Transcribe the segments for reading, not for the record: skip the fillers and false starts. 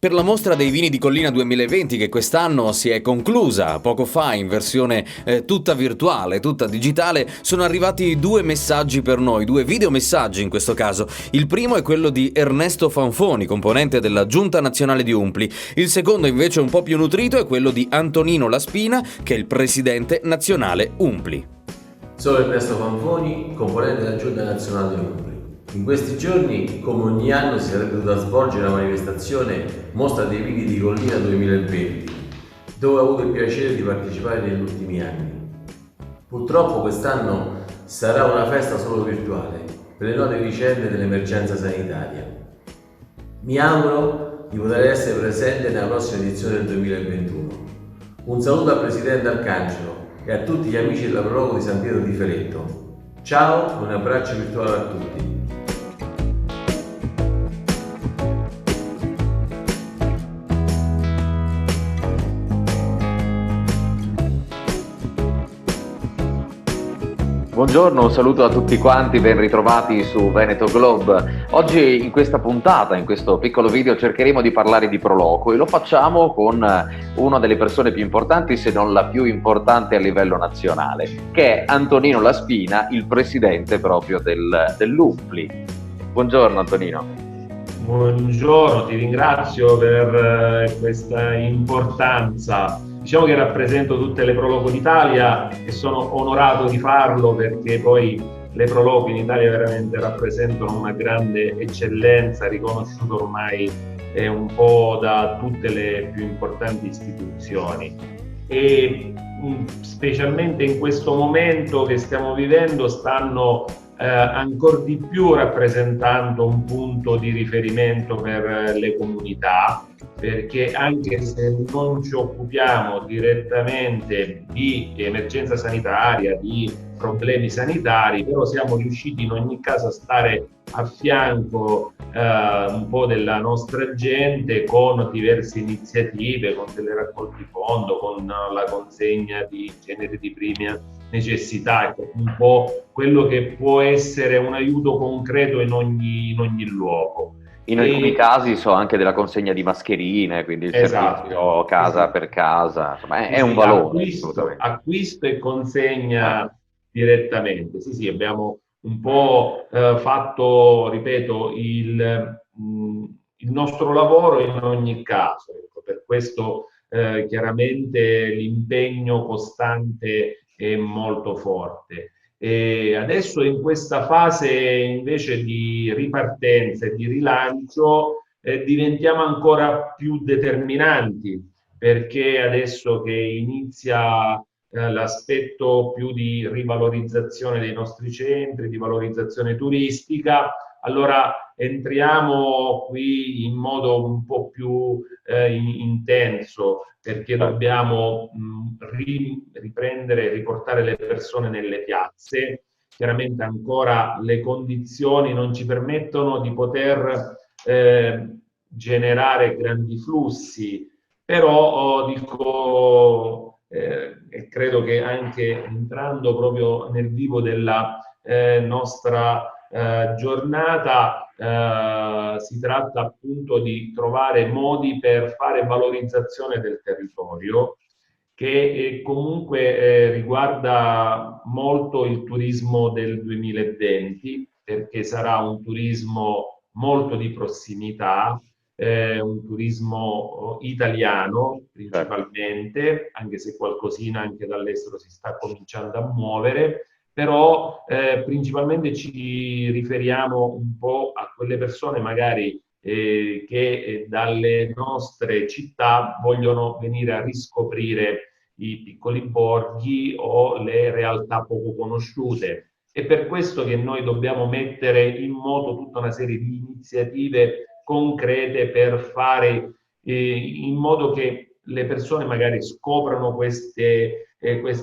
Per la mostra dei vini di Collina 2020 che quest'anno si è conclusa poco fa in versione tutta virtuale, tutta digitale, sono arrivati due messaggi per noi, due videomessaggi in questo caso. Il primo è quello di Ernesto Fanfoni, componente della Giunta Nazionale di Umpli. Il secondo invece un po' più nutrito è quello di Antonino Laspina, che è il presidente nazionale Umpli. Sono Ernesto Fanfoni, componente della Giunta Nazionale di Umpli. In questi giorni, come ogni anno, si sarebbe dovuta svolgere la manifestazione Mostra dei Vini di Collina 2020, dove ho avuto il piacere di partecipare negli ultimi anni. Purtroppo quest'anno sarà una festa solo virtuale, per le note vicende dell'emergenza sanitaria. Mi auguro di poter essere presente nella prossima edizione del 2021. Un saluto al Presidente Arcangelo e a tutti gli amici della Prologo di San Pietro di Feretto. Ciao e un abbraccio virtuale a tutti. Buongiorno, un saluto a tutti quanti, ben ritrovati su Veneto Globe. Oggi in questa puntata, in questo piccolo video, cercheremo di parlare di Proloco e lo facciamo con una delle persone più importanti, se non la più importante a livello nazionale, che è Antonino Laspina, il presidente proprio dell'Umpli. Buongiorno Antonino. Buongiorno, ti ringrazio per questa importanza. Diciamo che rappresento tutte le Proloco d'Italia e sono onorato di farlo perché poi le Proloco in Italia veramente rappresentano una grande eccellenza, riconosciuta ormai un po' da tutte le più importanti istituzioni. E specialmente in questo momento che stiamo vivendo stanno ancora di più rappresentando un punto di riferimento per le comunità, perché anche se non ci occupiamo direttamente di emergenza sanitaria, di problemi sanitari, però siamo riusciti in ogni caso a stare a fianco un po' della nostra gente con diverse iniziative, con delle raccolte fondo, con la consegna di generi di prima necessità, ecco, un po' quello che può essere un aiuto concreto in ogni luogo. In alcuni casi so anche della consegna di mascherine, quindi il servizio casa per casa, insomma è un valore. Acquisto e consegna direttamente. Sì, abbiamo un po' fatto, ripeto, il nostro lavoro in ogni caso. Ecco, per questo chiaramente l'impegno costante è molto forte. E adesso in questa fase invece di ripartenza e di rilancio diventiamo ancora più determinanti, perché adesso che inizia l'aspetto più di rivalorizzazione dei nostri centri, di valorizzazione turistica, allora entriamo qui in modo un po' più intenso, perché dobbiamo riprendere e riportare le persone nelle piazze. Chiaramente ancora le condizioni non ci permettono di poter generare grandi flussi, però dico, credo che anche entrando proprio nel vivo della nostra giornata si tratta appunto di trovare modi per fare valorizzazione del territorio, che comunque riguarda molto il turismo del 2020, perché sarà un turismo molto di prossimità, un turismo italiano principalmente, anche se qualcosina anche dall'estero si sta cominciando a muovere, però principalmente ci riferiamo un po' a quelle persone magari che dalle nostre città vogliono venire a riscoprire i piccoli borghi o le realtà poco conosciute. È per questo che noi dobbiamo mettere in moto tutta una serie di iniziative concrete per fare in modo che le persone magari scoprano queste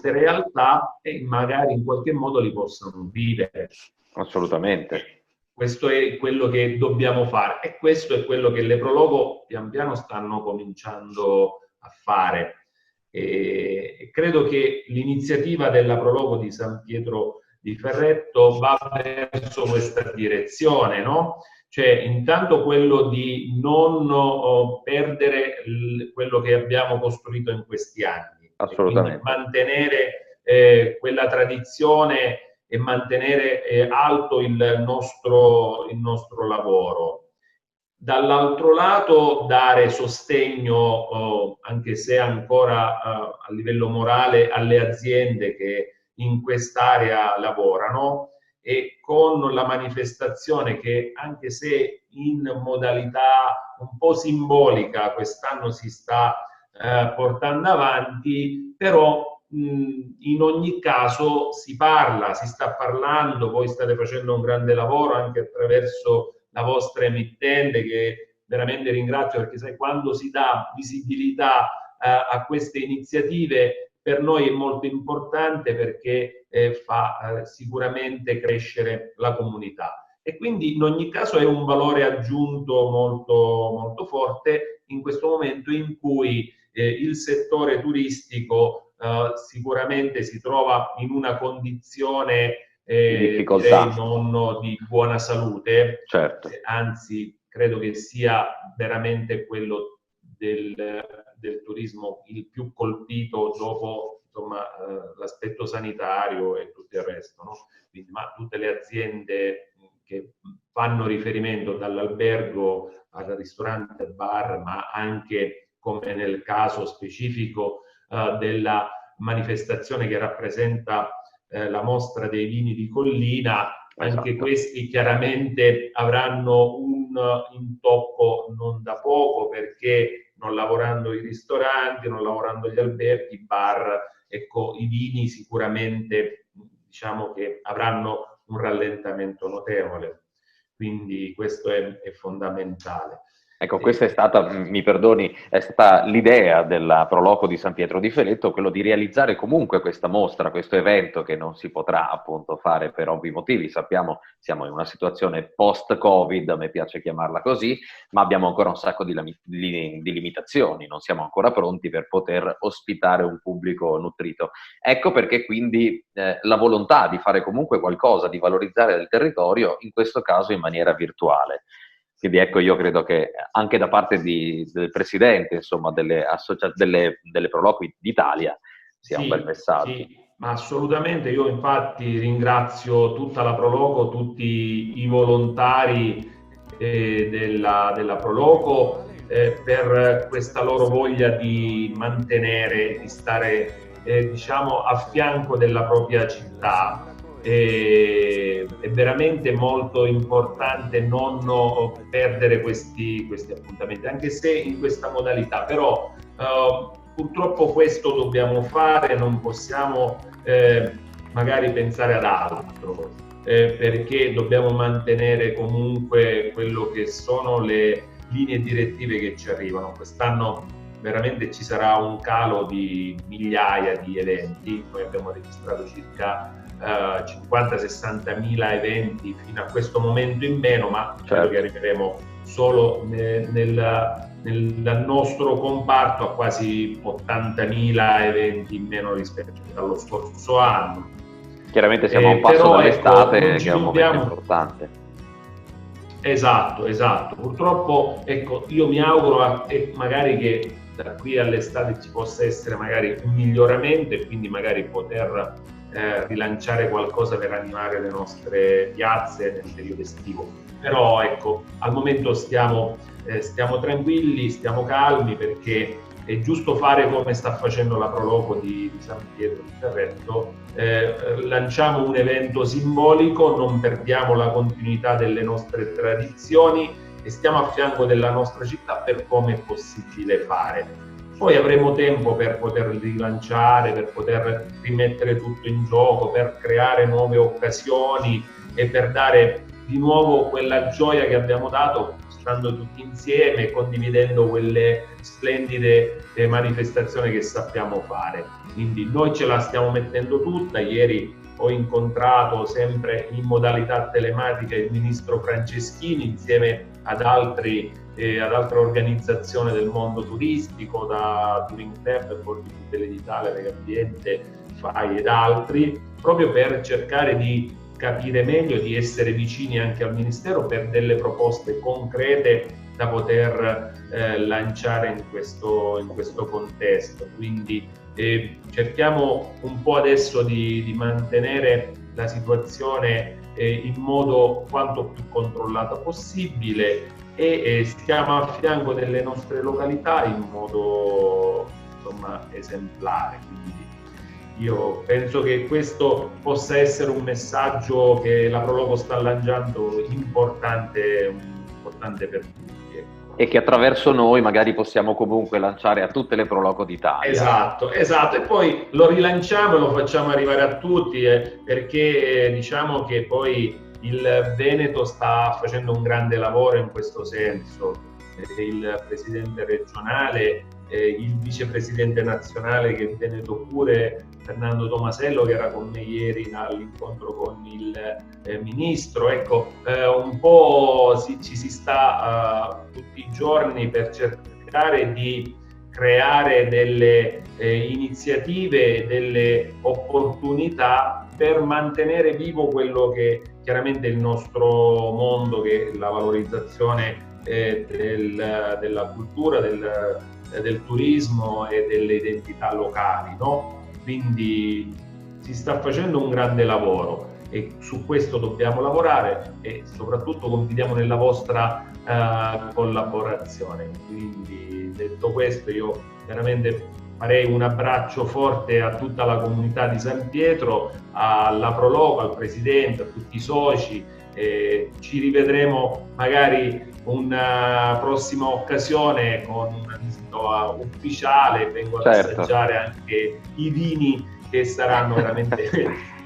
realtà e magari in qualche modo li possano vivere. Assolutamente. Questo è quello che dobbiamo fare e questo è quello che le Prologo pian piano stanno cominciando a fare. E credo che l'iniziativa della Prologo di San Pietro di Ferretto va verso questa direzione, no? Cioè, intanto quello di non perdere quello che abbiamo costruito in questi anni, e quindi Assolutamente. mantenere quella tradizione e mantenere alto il nostro lavoro. Dall'altro lato dare sostegno, anche se ancora a livello morale, alle aziende che in quest'area lavorano, e con la manifestazione che, anche se in modalità un po' simbolica, quest'anno si sta portando avanti, però in ogni caso si sta parlando, voi state facendo un grande lavoro anche attraverso la vostra emittente, che veramente ringrazio, perché sai, quando si dà visibilità a queste iniziative, per noi è molto importante, perché fa sicuramente crescere la comunità. E quindi in ogni caso è un valore aggiunto molto, molto forte in questo momento in cui il settore turistico sicuramente si trova in una condizione Di difficoltà. direi non di buona salute, Certo. anzi credo che sia veramente quello del turismo il più colpito dopo, insomma, l'aspetto sanitario e tutto il resto, no? Quindi, ma tutte le aziende che fanno riferimento dall'albergo al ristorante, al bar, ma anche, come nel caso specifico della manifestazione che rappresenta la mostra dei vini di Collina, anche Esatto. questi chiaramente avranno un intoppo non da poco, perché non lavorando i ristoranti, non lavorando gli alberghi, i bar, ecco, i vini sicuramente, diciamo che avranno un rallentamento notevole. Quindi questo è fondamentale. Ecco, questa è stata, mi perdoni, è stata l'idea della Proloco di San Pietro di Feletto, quello di realizzare comunque questa mostra, questo evento che non si potrà appunto fare per ovvi motivi. Sappiamo, siamo in una situazione post-Covid, a me piace chiamarla così, ma abbiamo ancora un sacco di limitazioni, non siamo ancora pronti per poter ospitare un pubblico nutrito. Ecco perché quindi la volontà di fare comunque qualcosa, di valorizzare il territorio, in questo caso in maniera virtuale. Quindi ecco, io credo che anche da parte del presidente, insomma, delle Proloqui d'Italia sia un bel messaggio. Sì, ma assolutamente. Io infatti ringrazio tutta la Proloco, tutti i volontari della Proloco per questa loro voglia di mantenere, di stare diciamo a fianco della propria città. È veramente molto importante non perdere questi appuntamenti, anche se in questa modalità, però purtroppo questo dobbiamo fare, non possiamo magari pensare ad altro, perché dobbiamo mantenere comunque quello che sono le linee direttive che ci arrivano. Quest'anno veramente ci sarà un calo di migliaia di eventi, noi abbiamo registrato circa 50-60 mila eventi fino a questo momento in meno, ma credo che arriveremo solo nel nostro comparto a quasi 80.000 eventi in meno rispetto allo scorso anno. Chiaramente siamo a un passo dall'estate, ecco, che è un momento importante. Esatto. Purtroppo, ecco, io mi auguro magari che da qui all'estate ci possa essere magari un miglioramento e quindi magari poter rilanciare qualcosa per animare le nostre piazze nel periodo estivo. Però ecco, al momento stiamo tranquilli, stiamo calmi, perché è giusto fare come sta facendo la Proloco di San Pietro di Ferretto. Lanciamo un evento simbolico, non perdiamo la continuità delle nostre tradizioni e stiamo a fianco della nostra città per come è possibile fare. Poi avremo tempo per poter rilanciare, per poter rimettere tutto in gioco, per creare nuove occasioni e per dare di nuovo quella gioia che abbiamo dato stando tutti insieme, condividendo quelle splendide manifestazioni che sappiamo fare. Quindi noi ce la stiamo mettendo tutta. Ieri ho incontrato, sempre in modalità telematica, il ministro Franceschini insieme ad altre organizzazioni del mondo turistico, da Touring Club, Porti Tutele d'Italia, Legambiente, FAI ed altri, proprio per cercare di capire meglio, di essere vicini anche al Ministero per delle proposte concrete da poter lanciare in questo contesto. Quindi cerchiamo un po' adesso di mantenere la situazione in modo quanto più controllata possibile e stiamo a fianco delle nostre località in modo esemplare. Quindi io penso che questo possa essere un messaggio che la Proloco sta lanciando importante per tutti. E che attraverso noi magari possiamo comunque lanciare a tutte le Proloco d'Italia. Esatto, e poi lo rilanciamo e lo facciamo arrivare a tutti, perché diciamo che poi il Veneto sta facendo un grande lavoro in questo senso. Il presidente regionale, il vicepresidente nazionale che è Veneto pure, Fernando Tomasello, che era con me ieri all'incontro con il ministro. Ecco, un po' ci si sta tutti i giorni per cercare di creare delle iniziative, delle opportunità per mantenere vivo quello che chiaramente è il nostro mondo, che è la valorizzazione della cultura, del turismo e delle identità locali, no? Quindi si sta facendo un grande lavoro e su questo dobbiamo lavorare e soprattutto confidiamo nella vostra collaborazione. Quindi, detto questo, io veramente farei un abbraccio forte a tutta la comunità di San Pietro, alla Proloco, al presidente, a tutti i soci. Ci rivedremo magari una prossima occasione con una visita ufficiale, vengo ad assaggiare anche i vini che saranno veramente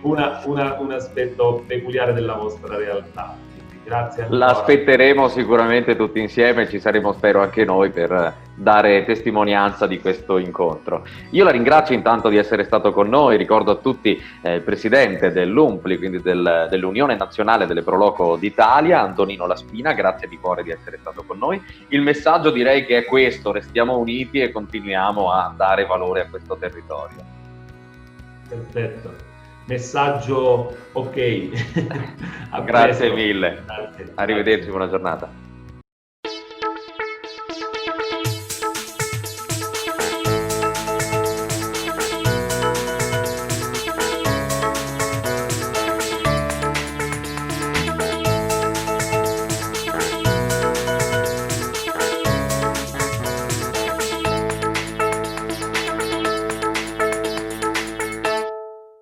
un aspetto peculiare della vostra realtà. Grazie ancora. L'aspetteremo sicuramente tutti insieme, ci saremo spero anche noi per dare testimonianza di questo incontro. Io la ringrazio intanto di essere stato con noi, ricordo a tutti il presidente dell'UNPLI, quindi dell'Unione Nazionale delle Proloco d'Italia, Antonino Laspina, grazie di cuore di essere stato con noi. Il messaggio direi che è questo: restiamo uniti e continuiamo a dare valore a questo territorio. Perfetto. Messaggio ok. Grazie mille. Arrivederci, buona giornata.